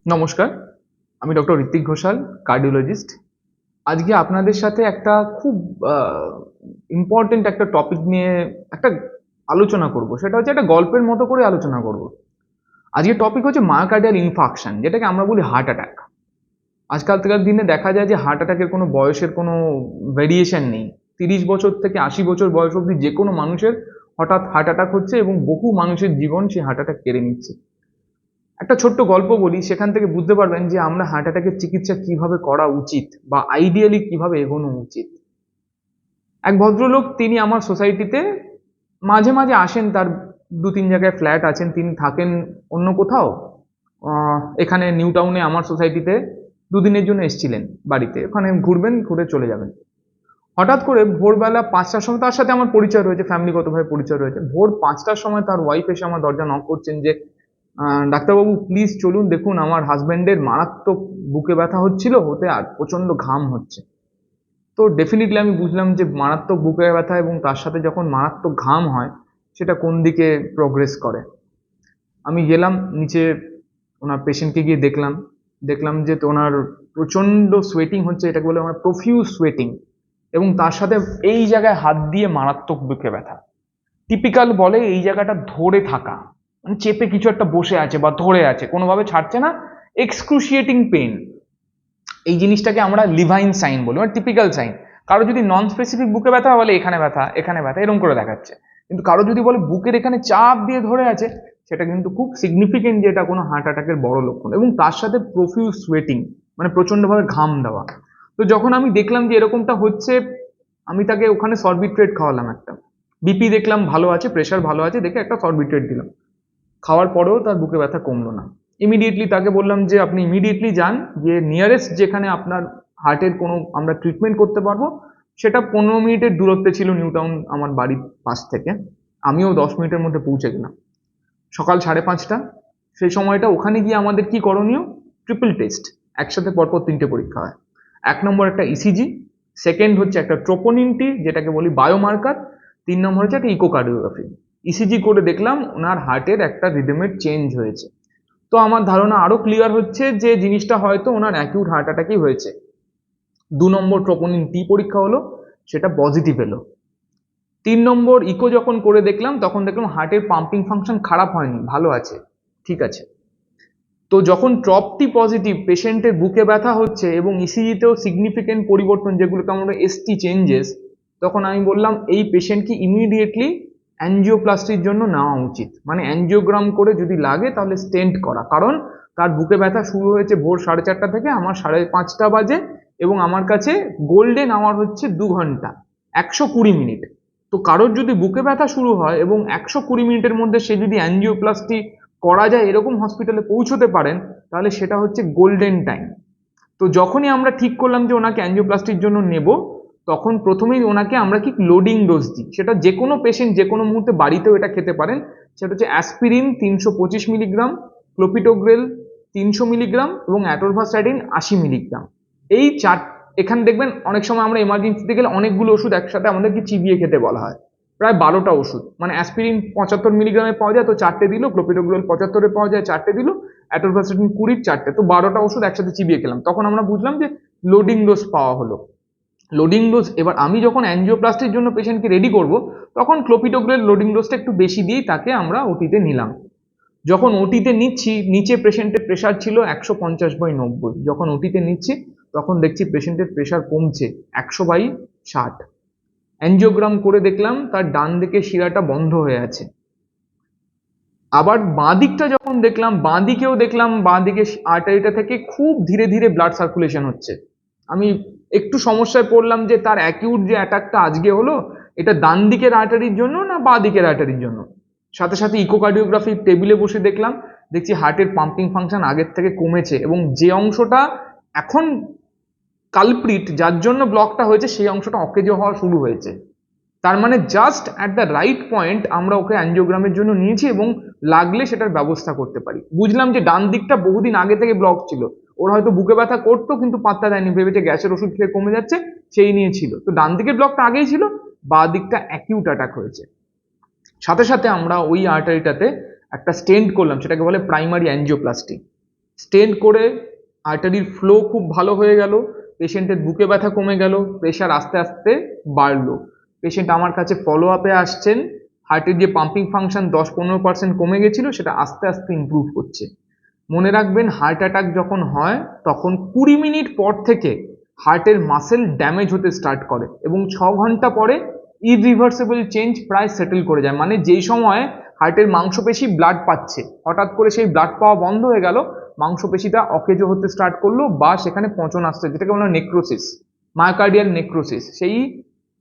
নমস্কার, আমি doctor Hrithik Ghoshal, cardiologist. আজকে আপনাদের সাথে একটা খুব ইম্পর্টেন্ট একটা টপিক নিয়ে একটা আলোচনা করব। সেটা হচ্ছে একটা গল্পের মতো করে আলোচনা করব। আজকের টপিক হচ্ছে মায়োকার্ডিয়াল ইনফার্কশন, যেটাকে আমরা বলি হার্ট অ্যাটাক। আজকালকার দিনে দেখা যায় যে হার্ট অ্যাটাকের কোনো বয়সের কোনো ভেরিয়েশন নেই। 30 বছর থেকে 80 বছর বয়স অবধি যে কোনো মানুষের হঠাৎ হার্ট অ্যাটাক হচ্ছে এবং বহু মানুষের জীবন সেই হার্ট অ্যাটাক কেড়ে নিচ্ছে। একটা ছোট্ট গল্প বলি, সেখান থেকে বুঝতে পারবেন যে আমরা হার্ট অ্যাটাকের চিকিৎসা কিভাবে করা উচিত বা আইডিয়ালি কিভাবে এগোনো উচিত। এক ভদ্রলোক, তিনি আমার সোসাইটিতে মাঝে মাঝে আসেন। তার 2-3 জায়গায় ফ্ল্যাট আছেন, তিনি থাকেন অন্য কোথাও। এখানে নিউ টাউনে আমার সোসাইটিতে 2 দিনের জন্য এসেছিলেন বাড়িতে। ওখানে ঘুরবেন, ঘুরে চলে যাবেন। হঠাৎ করে ভোরবেলা 5টার সময় তার সাথে আমার পরিচয় রয়েছে, ফ্যামিলিগতভাবে পরিচয় রয়েছে। ভোর 5টার সময় তার ওয়াইফ এসে আমার দরজা নক করছেন যে, ডাক্তারবাবু প্লিজ চলুন, দেখুন আমার হাজব্যান্ডের মারাত্মক বুকে ব্যথা হচ্ছিল, হতে আর প্রচণ্ড ঘাম হচ্ছে। তো ডেফিনেটলি আমি বুঝলাম যে মারাত্মক বুকে ব্যথা এবং তার সাথে যখন মারাত্মক ঘাম হয়, সেটা কোন দিকে প্রোগ্রেস করে। আমি গেলাম নিচে, ওনার পেশেন্টকে গিয়ে দেখলাম। দেখলাম যে ওনার প্রচণ্ড সোয়েটিং হচ্ছে, এটাকে বলে আমার প্রফিউজ সোয়েটিং, এবং তার সাথে এই জায়গায় হাত দিয়ে মারাত্মক বুকে ব্যথা। টিপিক্যাল বলে এই জায়গাটা ধরে থাকা, মানে চেপে কিছু একটা বসে আছে বা ধরে আছে, কোনোভাবে ছাড়ছে না, এক্সক্রুশিয়েটিং পেন। এই জিনিসটাকে আমরা লিভাইন সাইন বলি, মানে টিপিক্যাল সাইন। কারো যদি নন স্পেসিফিক বুকে ব্যথা বলে এখানে ব্যথা এখানে ব্যথা এরকম করে দেখাচ্ছে, কিন্তু কারো যদি বলে বুকের এখানে চাপ দিয়ে ধরে আছে, সেটা কিন্তু খুব সিগনিফিকেন্ট যে এটা কোনো হার্ট অ্যাটাকের বড় লক্ষণ। এবং তার সাথে প্রফিউজ সোয়েটিং, মানে প্রচন্ডভাবে ঘাম দেওয়া। তো যখন আমি দেখলাম যে এরকমটা হচ্ছে, আমি তাকে ওখানে সরবিট্রেট খাওয়ালাম একটা। বিপি দেখলাম ভালো আছে, প্রেশার ভালো আছে, দেখে একটা সরবিট্রেট দিলাম। খাওয়ার পরেও তার বুকে ব্যথা কমলো না। ইমিডিয়েটলি তাকে বললাম যে আপনি ইমিডিয়েটলি যান, যে নিয়ারেস্ট যেখানে আপনার হার্টের কোনো আমরা ট্রিটমেন্ট করতে পারবো, সেটা 15 মিনিটের দূরত্বে ছিল নিউ টাউন আমার বাড়ির পাশ থেকে। আমিও 10 মিনিটের মধ্যে পৌঁছে গেলাম। সকাল 5:30। সেই সময়টা ওখানে গিয়ে আমাদের কি করণীয়? ট্রিপল টেস্ট, একসাথে পরপর 3টে পরীক্ষা হয়। 1 নম্বর একটা ইসিজি, সেকেন্ড হচ্ছে একটা ট্রোপোনিন টি, যেটাকে বলি বায়োমার্কার, 3 নম্বর হচ্ছে একটা ইকোকার্ডিওগ্রাফি। ইসিজি করে দেখলাম ওনার হার্টের একটা রিদমের চেঞ্জ হয়েছে। তো আমার ধারণা আরো ক্লিয়ার হচ্ছে যে জিনিসটা হয়তো ওনার অ্যাকিউট হার্ট অ্যাটাকই হয়েছে। 2 নম্বর ট্রোপোনিন টি পরীক্ষা হলো, সেটা পজিটিভ এলো। 3 নম্বর ইকো যখন করে দেখলাম, তখন দেখলাম হার্টের পাম্পিং ফাংশন খারাপ হয়নি, ভালো আছে, ঠিক আছে। তো যখন ট্রপটি পজিটিভ, পেশেন্টের বুকে ব্যথা হচ্ছে এবং ইসিজিতেও সিগনিফিকেন্ট পরিবর্তন, যেগুলোকে আমরা এসটি চেঞ্জেস, তখন আমি বললাম এই পেশেন্টকে ইমিডিয়েটলি অ্যাঞ্জিওপ্লাস্টির জন্য নেওয়া উচিত। মানে অ্যাঞ্জিওগ্রাম করে যদি লাগে তাহলে স্টেন্ট করা, কারণ তার বুকে ব্যথা শুরু হয়েছে ভোর 4:30 থেকে, আমার 5:30 বাজে, এবং আমার কাছে গোল্ডেন আওয়ার হচ্ছে 2 ঘন্টা 120 মিনিট। তো কারোর যদি বুকে ব্যথা শুরু হয় এবং 120 মিনিটের মধ্যে সে যদি অ্যাঞ্জিওপ্লাস্টি করা যায় এরকম হসপিটালে পৌঁছতে পারেন, তাহলে সেটা হচ্ছে গোল্ডেন টাইম। তো যখনই আমরা ঠিক করলাম যে ওনাকে অ্যাঞ্জিওপ্লাস্টির জন্য নেব, তখন প্রথমেই ওনাকে আমরা কি লোডিং ডোজ দিই। সেটা যে কোনো পেশেন্ট যে কোনো মুহূর্তে বাড়িতেও এটা খেতে পারেন। সেটা হচ্ছে অ্যাসপিরিন 325 মিলিগ্রাম, ক্লোপিটোগ্রেল 300 মিলিগ্রাম এবং অ্যাটোরভাসাইডিন 80 মিলিগ্রাম। এই চার, এখানে দেখবেন অনেক সময় আমরা এমার্জেন্সিতে গেলে অনেকগুলো ওষুধ একসাথে আমাদেরকে চিবিয়ে খেতে বলা হয়। প্রায় 12টা ওষুধ, মানে অ্যাসপিরিন 75 মিলিগ্রামে পাওয়া যায় তো 4টে দিল, ক্লোপিটোগ্রেল 75-এ পাওয়া যায় 4টে দিল, অ্যাটোরভাসাইডিন 20-র 4টে, তো 12টা ওষুধ একসাথে চিবিয়ে খেলাম। তখন আমরা বুঝলাম যে লোডিং ডোজ পাওয়া হলো। লোডিং ডোজ, এবার আমি যখন অ্যাঞ্জিওপ্লাস্টির জন্য পেশেন্টকে রেডি করব, তখন ক্লোপিটোগ্রেল লোডিং ডোজটা একটু বেশি দিয়েই তাকে আমরা ওটিতে নিলাম। যখন ওটিতে নিচ্ছি, নিচে পেশেন্টের প্রেশার ছিল 150/90। যখন ওটিতে নিচ্ছি, তখন দেখছি পেশেন্টের প্রেশার কমছে 100/60। অ্যাঞ্জিওগ্রাম করে দেখলাম তার ডান দিকে শিরাটা বন্ধ হয়ে আছে। আবার বাঁ দিকটা যখন দেখলাম, বাঁ দিকেও দেখলাম বাঁ দিকে আর্টারিটা থেকে খুব ধীরে ধীরে ব্লাড সার্কুলেশন হচ্ছে। আমি একটু সমস্যায় পড়লাম যে তার অ্যাকিউট যে অ্যাটাকটা আজকে হলো, এটা ডান দিকের আর্টারির জন্য না বাঁ দিকের আর্টারির জন্য। সাথে সাথে ইকোকার্ডিওগ্রাফি টেবিলে বসে দেখলাম, দেখছি হার্টের পাম্পিং ফাংশন আগের থেকে কমেছে, এবং যে অংশটা এখন কালপ্রিট, যার জন্য ব্লকটা হয়েছে, সেই অংশটা অকেজো হওয়া শুরু হয়েছে। তার মানে just at the right point আমরা ওকে অ্যাঞ্জিওগ্রামের জন্য নিয়েছি এবং লাগলে সেটার ব্যবস্থা করতে পারি। বুঝলাম যে ডান দিকটা বহুদিন আগে থেকে ব্লক ছিল, ওর হয়তো বুকে ব্যথা করতো কিন্তু পাত্তা দেয়নি, ভেবেছে গ্যাসের ওষুধ খেয়ে কমে যাচ্ছে, সেই নিয়ে ছিল। তো ডান দিকের ব্লকটা আগেই ছিল, বাঁ দিকটা অ্যাকিউট অ্যাটাক হয়েছে। সাথে সাথে আমরা ওই আর্টারিটাতে একটা স্টেন্ট করলাম, সেটাকে বলে প্রাইমারি অ্যাঞ্জিওপ্লাস্টি। স্টেন্ট করে আর্টারির ফ্লো খুব ভালো হয়ে গেল, পেশেন্টের বুকে ব্যথা কমে গেল, প্রেশার আস্তে আস্তে বাড়লো। পেশেন্ট আমার কাছে ফলো আপে আসছেন, হার্টের যে পাম্পিং ফাংশন 10-15% কমে গেছিল সেটা আস্তে আস্তে ইমপ্রুভ করছে। মনে রাখবেন, হার্ট অ্যাটাক যখন হয় তখন 20 মিনিট পর থেকে হার্টের মাসেল ড্যামেজ হতে স্টার্ট করে এবং 6 ঘন্টা পরে ইরিভার্সিবল চেঞ্জ প্রায় সেটেল করে যায়। মানে যেই সময় হার্টের মাংসপেশি ব্লাড পাচ্ছে, হঠাৎ করে সেই ব্লাড পাওয়া বন্ধ হয়ে গেল, মাংসপেশিটা অকেজো হতে স্টার্ট করলো বা সেখানে পচন আসছে, যেটাকে বলা হয় নেক্রোসিস, মায়োকার্ডিয়াল নেক্রোসিস, সেই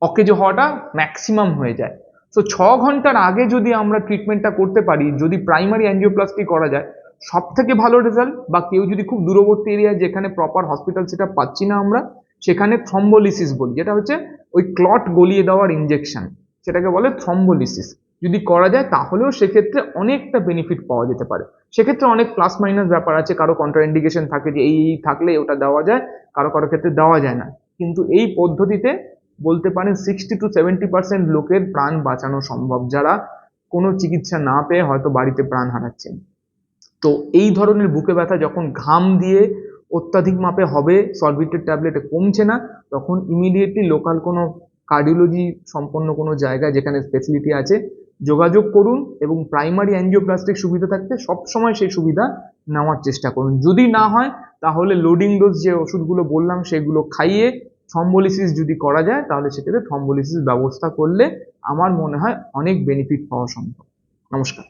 অকেজো হওয়াটা ম্যাক্সিমাম হয়ে যায়। তো 6 ঘন্টার আগে যদি আমরা ট্রিটমেন্টটা করতে পারি, যদি প্রাইমারি অ্যাঞ্জিওপ্লাস্টি করা যায়, সব থেকে ভালো রেজাল্ট। বা কেউ যদি খুব দূরবর্তী এরিয়া যেখানে প্রপার হসপিটাল সেটা পাচ্ছি না আমরা, সেখানে থ্রম্বোলিসিস বলি, যেটা হচ্ছে ওই ক্লট গলিয়ে দেওয়ার ইনজেকশন, সেটাকে বলে থ্রম্বোলিসিস। যদি করা যায় তাহলেও সেক্ষেত্রে অনেকটা বেনিফিট পাওয়া যেতে পারে। সেক্ষেত্রে অনেক প্লাস মাইনাস ব্যাপার আছে, কারো কন্ট্রাইন্ডিকেশন থাকে যে এই থাকলে ওটা দেওয়া যায়, কারো কারো ক্ষেত্রে দেওয়া যায় না। কিন্তু এই পদ্ধতিতে বলতে পারেন 60-70% লোকের প্রাণ বাঁচানো সম্ভব, যারা কোনো চিকিৎসা না পেয়ে হয়তো বাড়িতে প্রাণ হারাচ্ছেন। তো এই ধরনের বুকে ব্যথা যখন ঘাম দিয়ে অত্যাধিক মাপে হবে, সলভিটেড ট্যাবলেটে কমছে না, তখন ইমিডিয়েটলি লোকাল কোনো কার্ডিওলজি সম্পন্ন কোনো জায়গায় যেখানে স্পেশালিটি আছে যোগাযোগ করুন, এবং প্রাইমারি অ্যাঞ্জিওপ্লাস্টিক সুবিধা থাকতে সবসময় সেই সুবিধা নেওয়ার চেষ্টা করুন। যদি না হয় তাহলে লোডিং ডোজ যে ওষুধগুলো বললাম সেগুলো খাইয়ে থ্রম্বোলিসিস যদি করা যায়, তাহলে সেক্ষেত্রে থ্রম্বোলিসিস ব্যবস্থা করলে আমার মনে হয় অনেক বেনিফিট পাওয়া সম্ভব। নমস্কার।